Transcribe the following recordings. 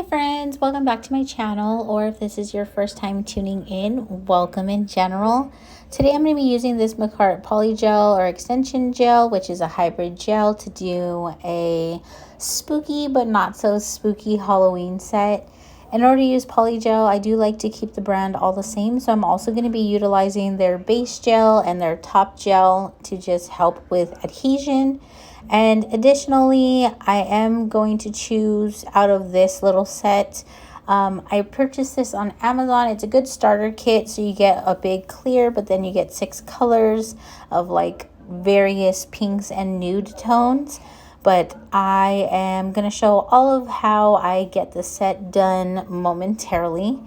friends, welcome back to my channel, or if this is your first time tuning in, welcome in general. Today I'm going to be using this Makartt Polygel or extension gel, which is a hybrid gel, to do a spooky but not so spooky Halloween set. In order to use Polygel, I do like to keep the brand all the same, so I'm also going to be utilizing their base gel and their top gel to just help with adhesion. And additionally, I am going to choose out of this little set. I purchased this on Amazon. It's a good starter kit, so you get a big clear, but then you get 6 colors of like various pinks and nude tones. But I am going to show all of how I get the set done momentarily.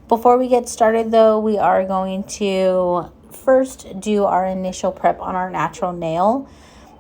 Before we get started though, we are going to first do our initial prep on our natural nail.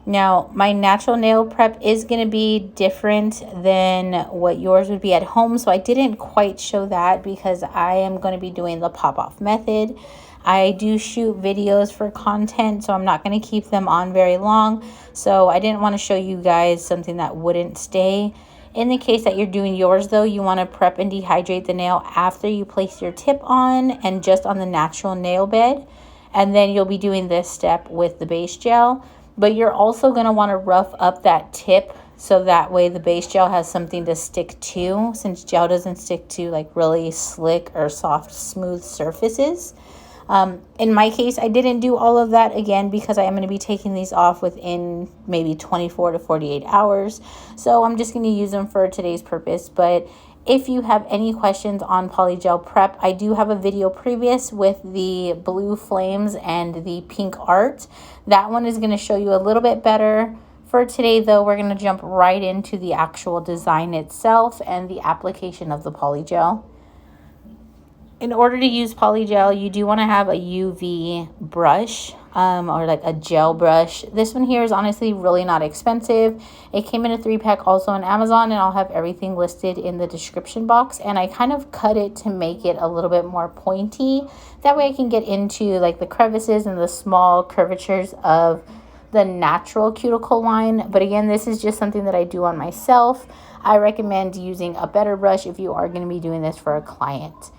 Now, my natural nail prep is going to be different than what yours would be at home, so I didn't quite show that because I am going to be doing the pop-off method. I do shoot videos for content, so I'm not going to keep them on very long, so I didn't want to show you guys something that wouldn't stay. In the case that you're doing yours though, you want to prep and dehydrate the nail after you place your tip on and just on the natural nail bed, and then you'll be doing this step with the base gel. But you're also going to want to rough up that tip so that way the base gel has something to stick to, since gel doesn't stick to like really slick or soft, smooth surfaces. In my case, I didn't do all of that again because I am going to be taking these off within maybe 24 to 48 hours. So I'm just going to use them for today's purpose. But if you have any questions on Polygel prep, I do have a video previous with the blue flames and the pink art. That one is going to show you a little bit better. For today though, we're going to jump right into the actual design itself and the application of the Polygel. In order to use Polygel, you do want to have a UV brush or like a gel brush. This one here is honestly really not expensive. It came in a 3-pack also on Amazon, and I'll have everything listed in the description box. And I kind of cut it to make it a little bit more pointy. That way I can get into like the crevices and the small curvatures of the natural cuticle line. But again, this is just something that I do on myself. I recommend using a better brush if you are going to be doing this for a client.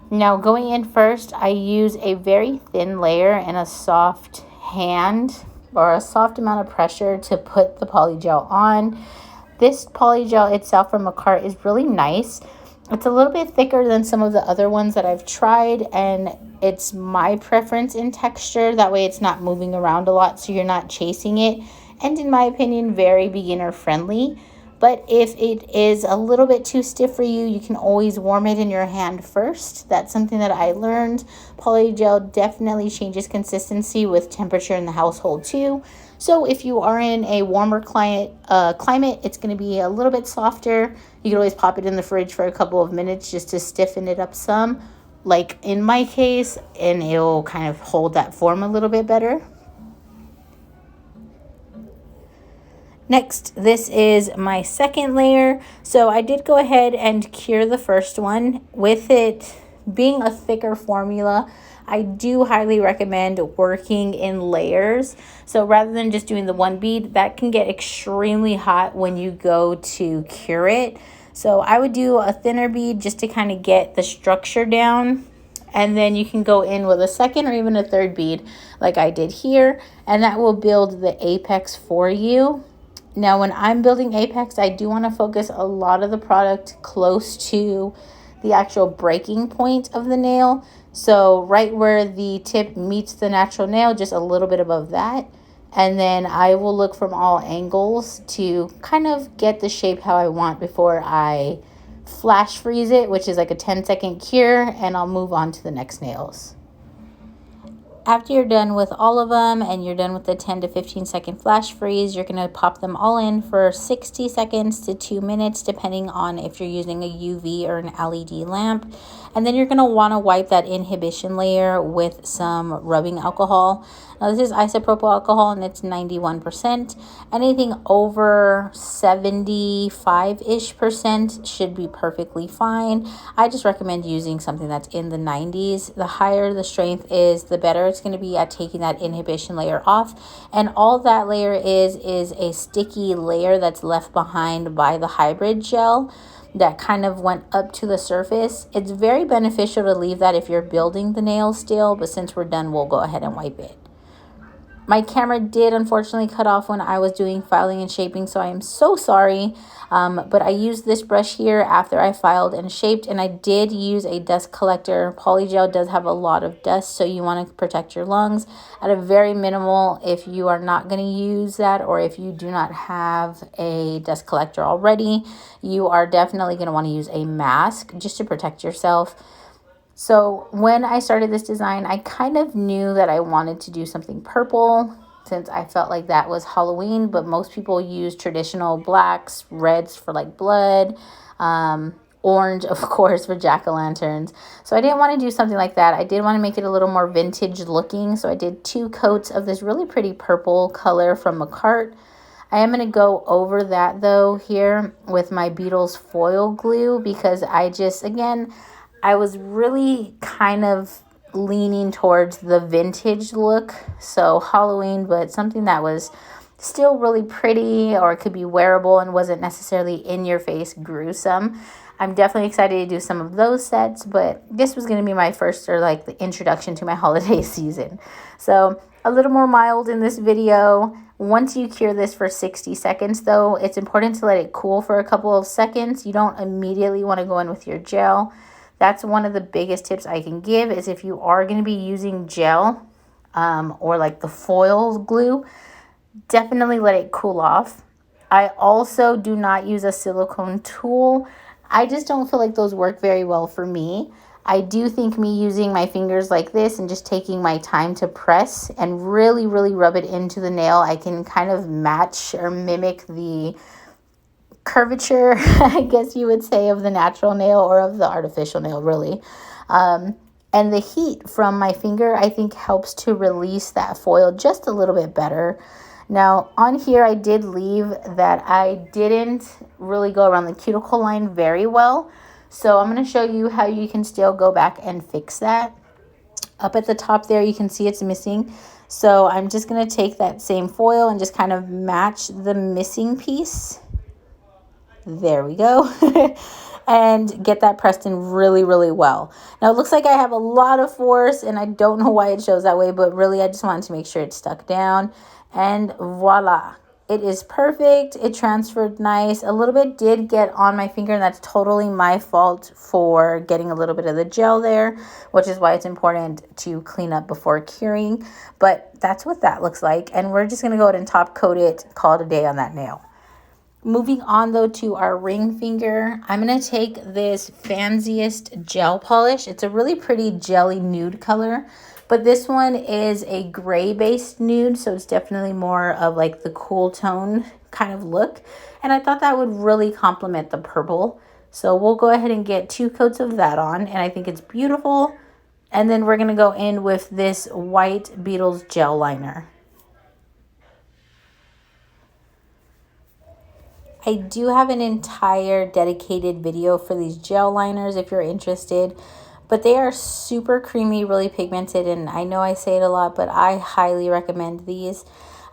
Now, going in first, I use a very thin layer and a soft hand or a soft amount of pressure to put the Polygel on. This Polygel itself from Makartt is really nice. It's a little bit thicker than some of the other ones that I've tried, and it's my preference in texture. That way it's not moving around a lot, so you're not chasing it. And in my opinion, very beginner friendly. But if it is a little bit too stiff for you, you can always warm it in your hand first. That's something that I learned. Polygel definitely changes consistency with temperature in the household too. So if you are in a warmer climate, it's going to be a little bit softer. You can always pop it in the fridge for a couple of minutes just to stiffen it up some, like in my case, and it'll kind of hold that form a little bit better. Next, this is my second layer. So I did go ahead and cure the first one. With it being a thicker formula, I do highly recommend working in layers. So rather than just doing the one bead, that can get extremely hot when you go to cure it. So I would do a thinner bead just to kind of get the structure down. And then you can go in with a second or even a third bead like I did here. And that will build the apex for you. Now, when I'm building apex, I do want to focus a lot of the product close to the actual breaking point of the nail. So right where the tip meets the natural nail, just a little bit above that. And then I will look from all angles to kind of get the shape how I want before I flash freeze it, which is like a 10-second cure, and I'll move on to the next nails. After you're done with all of them and you're done with the 10 to 15 second flash freeze, you're going to pop them all in for 60 seconds to 2 minutes, depending on if you're using a UV or an LED lamp. And then you're going to want to wipe that inhibition layer with some rubbing alcohol. Now, this is isopropyl alcohol and it's 91%. Anything over 75-ish% should be perfectly fine. I just recommend using something that's in the 90s. The higher the strength is, the better it's going to be at taking that inhibition layer off. And all that layer is a sticky layer that's left behind by the hybrid gel. that kind of went up to the surface. It's very beneficial to leave that if you're building the nail still, but since we're done, we'll go ahead and wipe it. My camera did unfortunately cut off when I was doing filing and shaping, so I am so sorry. But I used this brush here after I filed and shaped, and I did use a dust collector. Polygel does have a lot of dust, so you want to protect your lungs at a very minimal if you are not going to use that, or if you do not have a dust collector already. You are definitely going to want to use a mask just to protect yourself. So when I started this design, I kind of knew that I wanted to do something purple since I felt like that was Halloween, but most people use traditional blacks, reds for like blood, orange, of course, for jack-o'-lanterns. So I didn't want to do something like that. I did want to make it a little more vintage looking. So I did 2 coats of this really pretty purple color from Makartt. I am going to go over that though here with my Beetles foil glue because I was really kind of leaning towards the vintage look. So Halloween, but something that was still really pretty, or it could be wearable and wasn't necessarily in your face gruesome. I'm definitely excited to do some of those sets, but this was going to be my first, or like the introduction to my holiday season. So a little more mild in this video. Once you cure this for 60 seconds though, it's important to let it cool for a couple of seconds. You don't immediately want to go in with your gel. That's one of the biggest tips I can give, is if you are going to be using gel or like the foil glue, definitely let it cool off. I also do not use a silicone tool. I just don't feel like those work very well for me. I do think me using my fingers like this and just taking my time to press and really, really rub it into the nail, I can kind of match or mimic the curvature, I guess you would say, of the natural nail or of the artificial nail, really. And the heat from my finger, I think, helps to release that foil just a little bit better. Now, on here, I did leave that I didn't really go around the cuticle line very well. So I'm going to show you how you can still go back and fix that. Up at the top there, you can see it's missing. So I'm just going to take that same foil and just kind of match the missing piece. There we go. And get that pressed in really, really well. Now, it looks like I have a lot of force, and I don't know why it shows that way, but really I just wanted to make sure it's stuck down. And voila. It is perfect. It transferred nice. A little bit did get on my finger, and that's totally my fault for getting a little bit of the gel there, which is why it's important to clean up before curing. But that's what that looks like. And we're just going to go ahead and top coat it, call it a day on that nail. Moving on though to our ring finger, I'm going to take this FZANEST gel polish. It's a really pretty jelly nude color, but this one is a gray based nude, so it's definitely more of like the cool tone kind of look. And I thought that would really complement the purple. So we'll go ahead and get 2 coats of that on, and I think it's beautiful. And then we're going to go in with this white Beetles gel liner. I do have an entire dedicated video for these gel liners if you're interested, but they are super creamy, really pigmented, and I know I say it a lot, but I highly recommend these.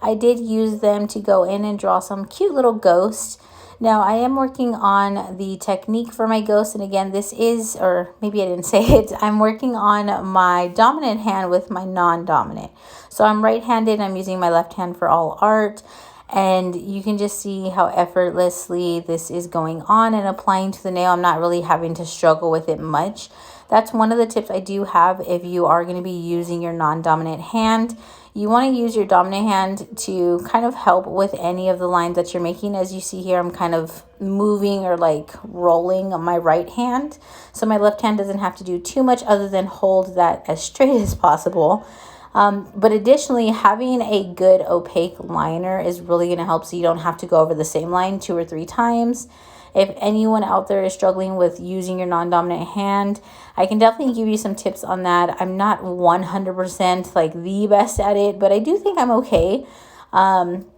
I did use them to go in and draw some cute little ghosts. Now, I am working on the technique for my ghost, and again, this is, or maybe I didn't say it, I'm working on my dominant hand with my non-dominant. So I'm right-handed, I'm using my left hand for all art. And you can just see how effortlessly this is going on and applying to the nail. I'm not really having to struggle with it much. That's one of the tips I do have if you are going to be using your non-dominant hand. You want to use your dominant hand to kind of help with any of the lines that you're making. As you see here, I'm kind of moving or like rolling on my right hand. So my left hand doesn't have to do too much other than hold that as straight as possible. But additionally, having a good opaque liner is really going to help, so you don't have to go over the same line 2 or 3 times. If anyone out there is struggling with using your non-dominant hand, I can definitely give you some tips on that. I'm not 100% like the best at it, but I do think I'm okay.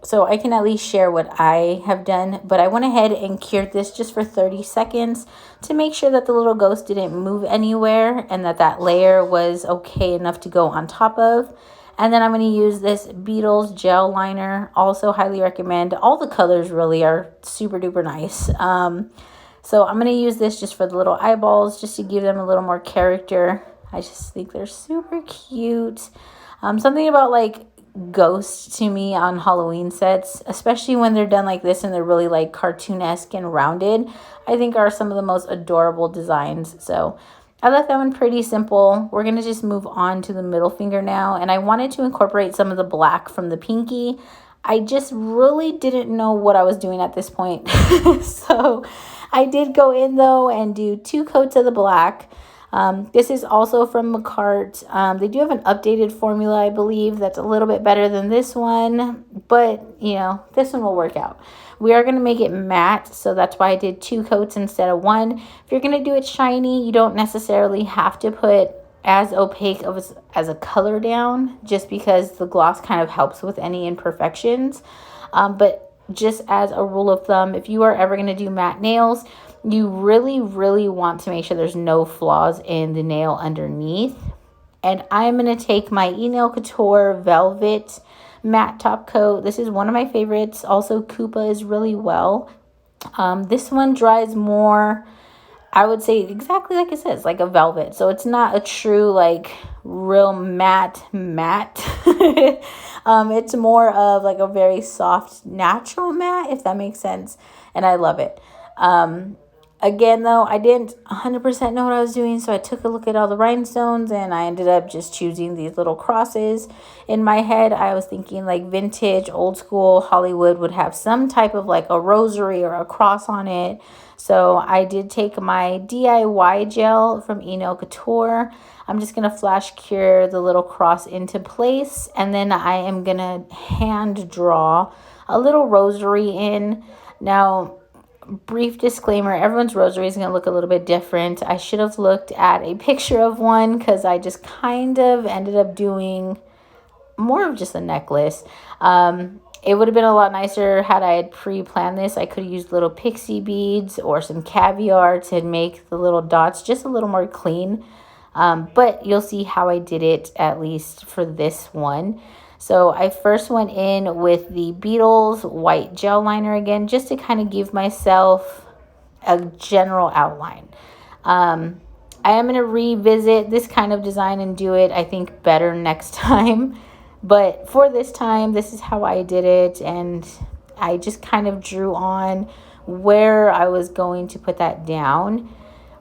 So I can at least share what I have done, but I went ahead and cured this just for 30 seconds to make sure that the little ghost didn't move anywhere and that that layer was okay enough to go on top of. And then I'm going to use this Beetles gel liner. Also highly recommend. All the colors really are super duper nice. So I'm going to use this just for the little eyeballs, just to give them a little more character. I just think they're super cute. Something about like ghosts to me on Halloween sets, especially when they're done like this and they're really like cartoonesque and rounded, I think are some of the most adorable designs. So I left that one pretty simple. We're going to just move on to the middle finger now. And I wanted to incorporate some of the black from the pinky. I just really didn't know what I was doing at this point. So I did go in though and do 2 coats of the black. This is also from Makartt. They do have an updated formula, I believe, that's a little bit better than this one, but you know, this one will work out. We are going to make it matte, so that's why I did 2 coats instead of 1. If you're going to do it shiny, you don't necessarily have to put as opaque as a color down, just because the gloss kind of helps with any imperfections. But just as a rule of thumb, if you are ever going to do matte nails, you really, really want to make sure there's no flaws in the nail underneath. And I'm going to take my Nail Couture Velvet Matte Top Coat. This is one of my favorites. Also, Koopa is really well. This one dries more, I would say exactly like it says, like a velvet. So it's not a true, like, real matte. It's more of like a very soft, natural matte, if that makes sense. And I love it. Again, though, I didn't 100% know what I was doing, so I took a look at all the rhinestones, and I ended up just choosing these little crosses. In my head, I was thinking like vintage, old school Hollywood would have some type of like a rosary or a cross on it. So I did take my DIY gel from Nail Couture. I'm just going to flash cure the little cross into place, and then I am going to hand draw a little rosary in. Now, brief disclaimer, everyone's rosary is going to look a little bit different. I should have looked at a picture of one, because I just kind of ended up doing more of just a necklace. It would have been a lot nicer had I had pre-planned this. I could have used little pixie beads or some caviar to make the little dots just a little more clean. But you'll see how I did it, at least for this one. So I first went in with the Beetles white gel liner again, just to kind of give myself a general outline. I am going to revisit this kind of design and do it, I think, better next time. But for this time, this is how I did it. And I just kind of drew on where I was going to put that down.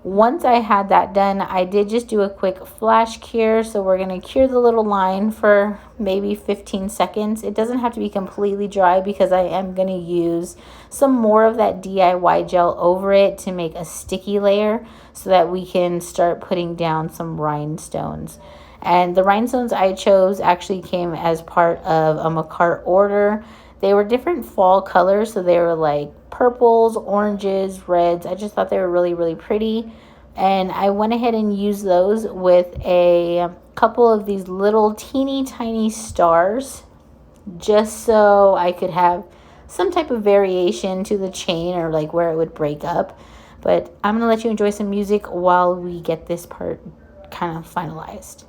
Once I had that done, I did just do a quick flash cure. So we're going to cure the little line for maybe 15 seconds. It doesn't have to be completely dry, because I am going to use some more of that DIY gel over it to make a sticky layer, so that we can start putting down some rhinestones. And the rhinestones I chose actually came as part of a Makartt order. They were different fall colors, so they were like purples, oranges, reds. I just thought they were really, really pretty. And I went ahead and used those with a couple of these little teeny tiny stars, just so I could have some type of variation to the chain, or like where it would break up. But I'm going to let you enjoy some music while we get this part kind of finalized.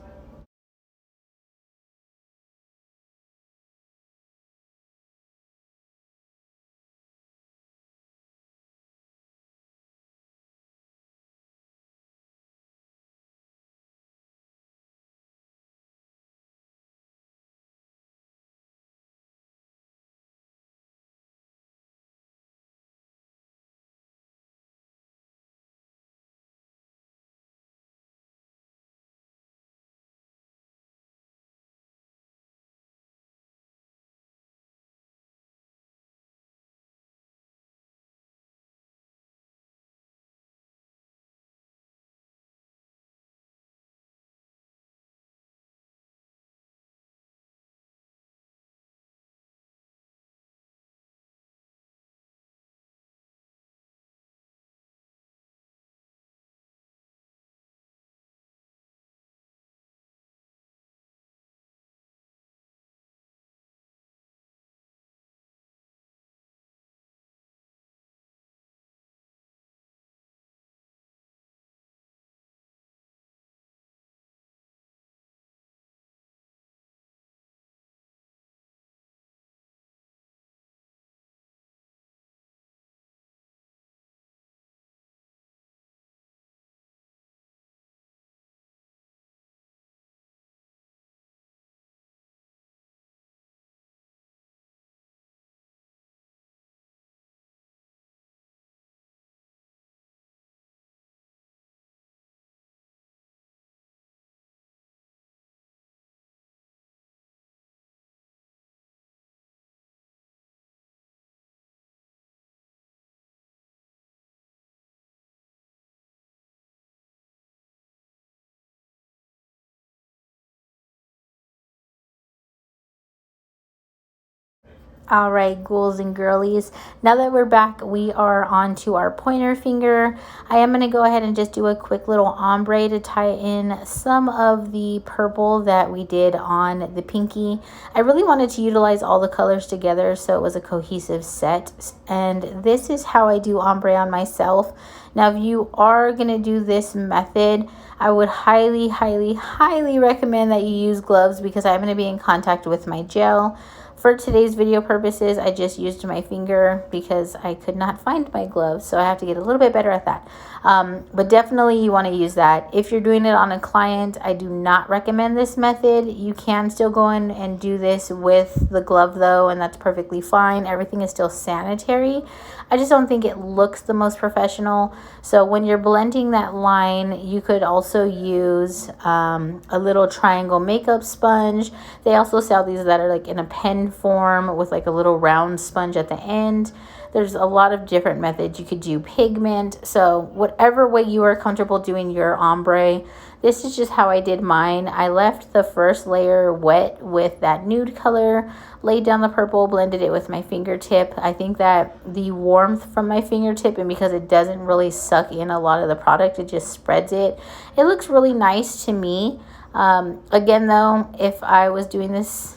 All right, ghouls and girlies. Now that we're back, we are on to our pointer finger. I am going to go ahead and just do a quick little ombre to tie in some of the purple that we did on the pinky. I really wanted to utilize all the colors together so it was a cohesive set. And this is how I do ombre on myself. Now, if you are going to do this method, I would highly, highly, highly recommend that you use gloves because I'm going to be in contact with my gel. For today's video purposes, I just used my finger because I could not find my gloves, so I have to get a little bit better at that. But definitely you want to use that. If you're doing it on a client, I do not recommend this method. You can still go in and do this with the glove though, and that's perfectly fine. Everything is still sanitary. I just don't think it looks the most professional. So when you're blending that line, you could also use a little triangle makeup sponge. They also sell these that are like in a pen form with like a little round sponge at the end. There's a lot of different methods. You could do pigment. So whatever way you are comfortable doing your ombre, this is just how I did mine. I left the first layer wet with that nude color, laid down the purple, blended it with my fingertip. I think that the warmth from my fingertip, and because it doesn't really suck in a lot of the product, it just spreads it. It looks really nice to me. Again though, if I was doing this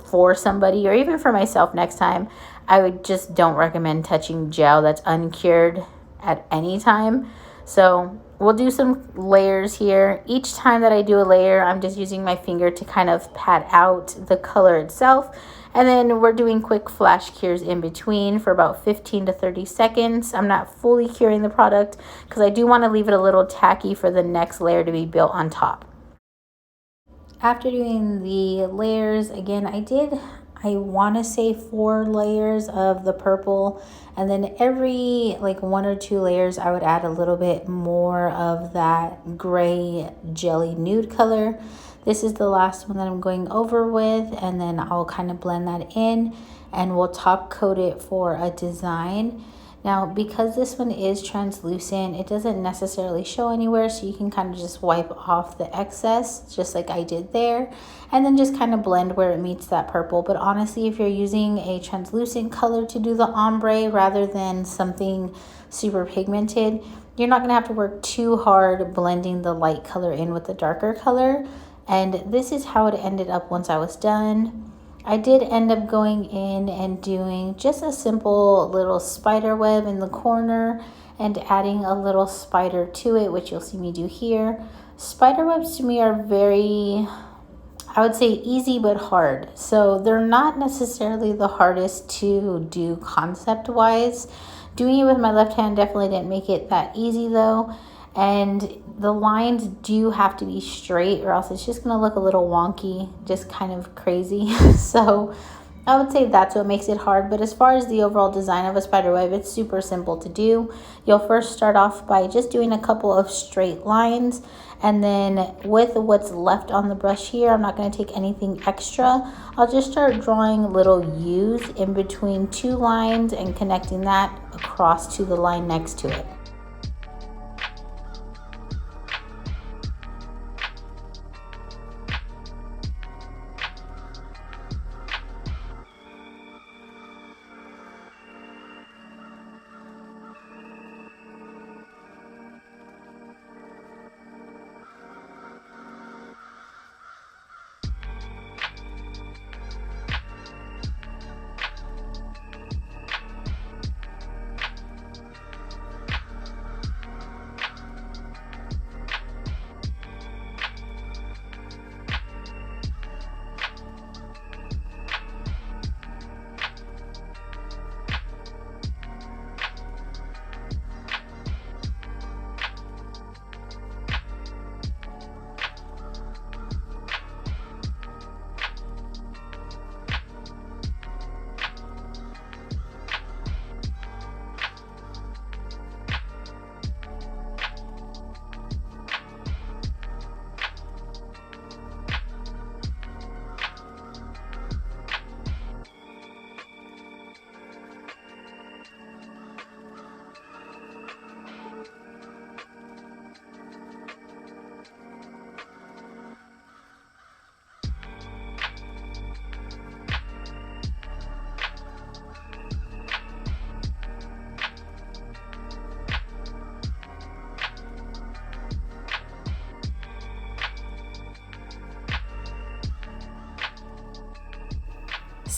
for somebody or even for myself next time, I would just don't recommend touching gel that's uncured at any time. So we'll do some layers here. Each time that I do a layer, I'm just using my finger to kind of pat out the color itself. And then we're doing quick flash cures in between for about 15 to 30 seconds. I'm not fully curing the product because I do want to leave it a little tacky for the next layer to be built on top. After doing the layers, again, I want to say 4 layers of the purple, and then every like 1 or 2 layers I would add a little bit more of that gray jelly nude color. This is the last one that I'm going over with, and then I'll kind of blend that in and we'll top coat it for a design. Now, because this one is translucent, it doesn't necessarily show anywhere, so you can kind of just wipe off the excess, just like I did there, and then just kind of blend where it meets that purple. But honestly, if you're using a translucent color to do the ombre rather than something super pigmented, you're not going to have to work too hard blending the light color in with the darker color. And this is how it ended up once I was done. I did end up going in and doing just a simple little spider web in the corner and adding a little spider to it, which you'll see me do here. Spider webs to me are very, I would say, easy but hard. So they're not necessarily the hardest to do concept-wise. Doing it with my left hand definitely didn't make it that easy though. And the lines do have to be straight or else it's just going to look a little wonky, just kind of crazy. So I would say that's what makes it hard. But as far as the overall design of a spider web, it's super simple to do. You'll first start off by just doing a couple of straight lines. And then with what's left on the brush here, I'm not going to take anything extra. I'll just start drawing little U's in between 2 lines and connecting that across to the line next to it.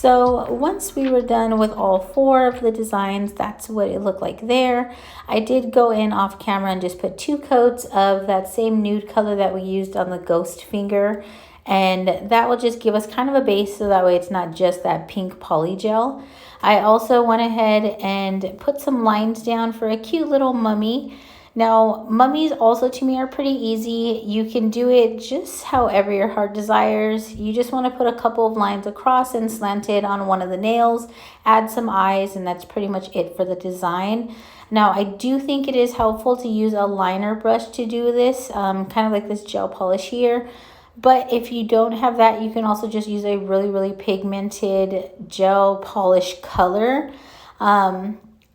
So once we were done with all 4 of the designs, that's what it looked like there. I did go in off camera and just put 2 coats of that same nude color that we used on the ghost finger. And that will just give us kind of a base, so that way it's not just that pink polygel. I also went ahead and put some lines down for a cute little mummy. Now, mummies also to me are pretty easy. You can do it just however your heart desires. You just want to put a couple of lines across and slanted on one of the nails, add some eyes, and that's pretty much it for the design. Now, I do think it is helpful to use a liner brush to do this, kind of like this gel polish here. But if you don't have that, you can also just use a really pigmented gel polish color.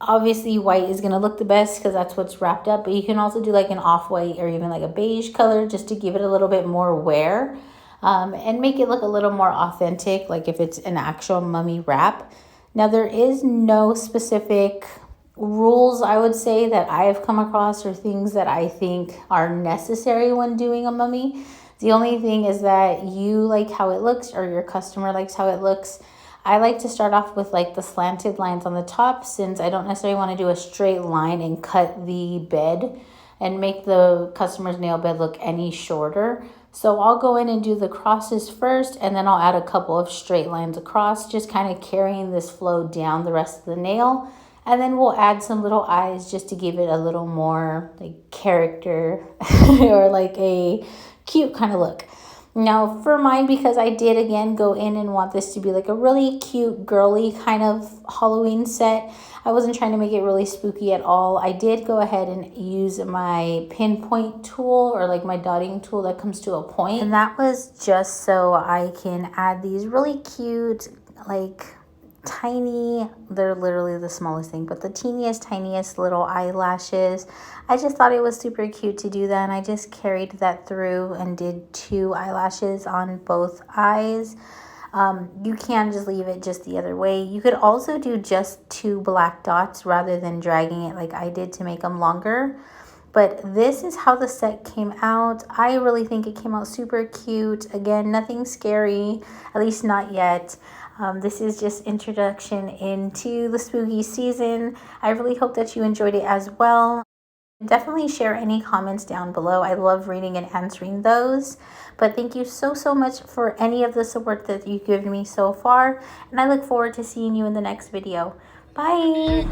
Obviously white is going to look the best because that's what's wrapped up, but you can also do like an off-white or even like a beige color just to give it a little bit more wear, and make it look a little more authentic, like if it's an actual mummy wrap. Now, there is no specific rules, I would say, that I have come across or things that I think are necessary when doing a mummy. The only thing is that you like how it looks, or your customer likes how it looks. I like to start off with like the slanted lines on the top, since I don't necessarily want to do a straight line and cut the bed and make the customer's nail bed look any shorter. So I'll go in and do the crosses first, and then I'll add a couple of straight lines across, just kind of carrying this flow down the rest of the nail. And then we'll add some little eyes just to give it a little more like character or like a cute kind of look. Now for mine, because I did again go in and want this to be like a really cute girly kind of Halloween set, I wasn't trying to make it really spooky at all. I did go ahead and use my pinpoint tool, or like my dotting tool that comes to a point, and that was just so I can add these really cute, like tiny, they're literally the smallest thing, but the tiniest little eyelashes. I just thought it was super cute to do that, and I just carried that through and did 2 eyelashes on both eyes. You can just leave it just the other way. You could also do just 2 black dots rather than dragging it like I did to make them longer. But this is how the set came out. I really think it came out super cute. Again, nothing scary, at least not yet. This is just introduction into the spooky season. I really hope that you enjoyed it as well. Definitely share any comments down below. I love reading and answering those. But thank you so much for any of the support that you've given me so far. And I look forward to seeing you in the next video. Bye!